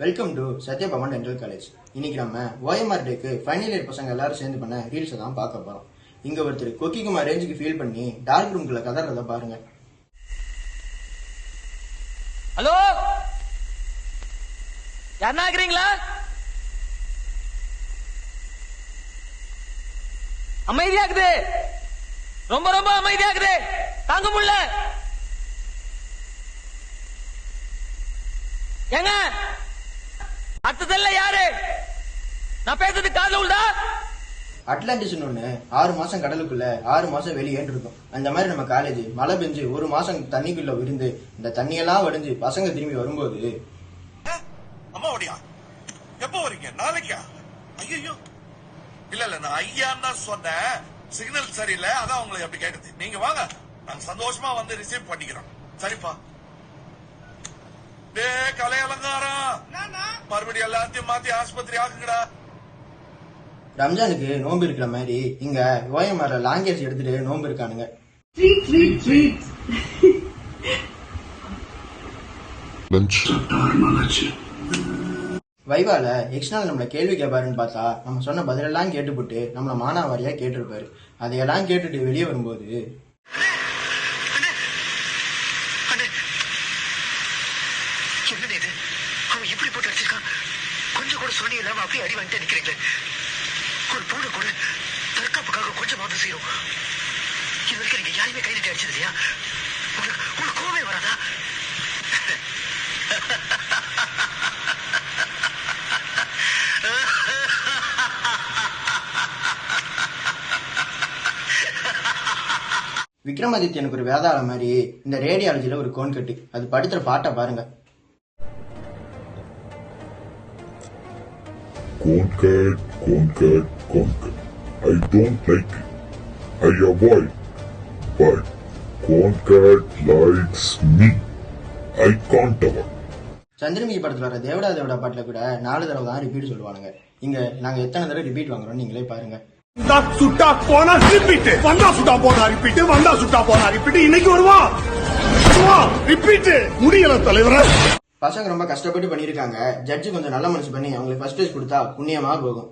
Welcome to Sathyabhavan dental college. இன்னைக்கு நம்ம OMR டேக்கு final year பசங்க எல்லாரும் சேர்ந்து பண்ண ரீல்ஸ் தான் பார்க்க போறோம். இங்க ஒருத்தர் கொக்கிக்குமார் ரேஞ்சுக்கு ஃபீல் பண்ணி டார்க் ரூம்குள்ள கதறத பாருங்க. ஹலோ, யாருன்னா இருக்கிறீங்களா? அமைதியாக்குது, ரொம்ப ரொம்ப அமைதியாக்குது, தாங்க முடியல. ஏங்க அடுத்ததல்ல யாரு? நான் பேசுறது காதுல உள்ளதா? அட்லாண்டிஸ்னு ஒண்ணு 6 மாசம் கடலுக்குள்ள 6 மாசம் வெளியேன்னு இருக்கும். அந்த மாதிரி நம்ம காலேஜ் மழை பெஞ்சு 1 மாசம் தண்ணிக்குள்ள விருந்து இந்த தண்ணியெல்லாம் வடிஞ்சு பசங்க திரும்பி வரும்போது அம்மா வடியா எப்ப வரீங்க? நாளைக்கா? ஐயோ இல்ல இல்ல, நான் ஐயான்னு தான் சொன்னேன். சிக்னல் சரியில்லை, அதான் உங்களுக்கு அப்படி கேட்டது. நீங்க வாங்க, நாங்க சந்தோஷமா வந்து ரிசீவ் பண்ணிக்கிறோம். சரிப்பா. டே கலை அலங்காரம், மறுபடியும் எல்லாத்தையும் மாத்தி ஆஸ்பத்திரி ஆக்குங்கடா. ரம்ஜானுக்கு நோன்பு இருக்கிற மாதிரி இங்க OMR லாங்கேஜ் எடுத்துட்டு நோன்பு இருக்கானுங்க. வைவால எக்ஸ்டர்னல் நம்மள கேள்வி கேட்பாருன்னு பார்த்தா நம்ம சொன்ன பதிலெல்லாம் கேட்டுப்பட்டு நம்மள மானாவாரியா கேட்டிருப்பாரு. அதையெல்லாம் கேட்டுட்டு வெளியே வரும்போது எப்படி போட்டு அடிச்சிருக்கான்? கொஞ்சம் கூட சொல்லி இல்லாம அப்படியே அடி வாங்கிட்டு நிக்கிறீங்களே. ஒரு பொண்ணு கூட தற்காப்புக்காக கொஞ்சமாவது செய்யும். இது வரைக்கும் நீங்க யாருமே கை நீட்டி அடிச்சது இல்லையா? உங்களுக்கு கோவமே வராதா? விக்ரமாதித்யனுக்கு ஒரு வேதாள மாதிரி இந்த ரேடியாலஜில ஒரு கோன் கட்டு அது படுத்துற பாட்டை பாருங்க. Conquered. I don't like it. I avoid. But Conquered likes me. I can't avoid. Chandramukhi படத்துல வர தேவடா தேவடா பாட்டுல கூட 4 தடவை தான் ரிப்பீட் சொல்லுவானுங்க. இங்க நாங்க எத்தனை தடவை ரிப்பீட் வாங்குறோம் நீங்களே பாருங்க. சுட்டா போனா ரிப்பீட், வந்தா சுட்டா போனா ரிப்பீட், வந்தா சுட்டா போனா ரிப்பீட். இன்னைக்கு வருவா ரிப்பீட். முடியல தலைவர. பசங்க ரொம்ப கஷ்டப்பட்டு பண்ணிருக்காங்க. ஜட்ஜு கொஞ்சம் நல்ல மனசு பண்ணி அவங்களுக்கு ஃபர்ஸ்ட் ப்ரைஸ் கொடுத்தா புண்ணியமா போகும்.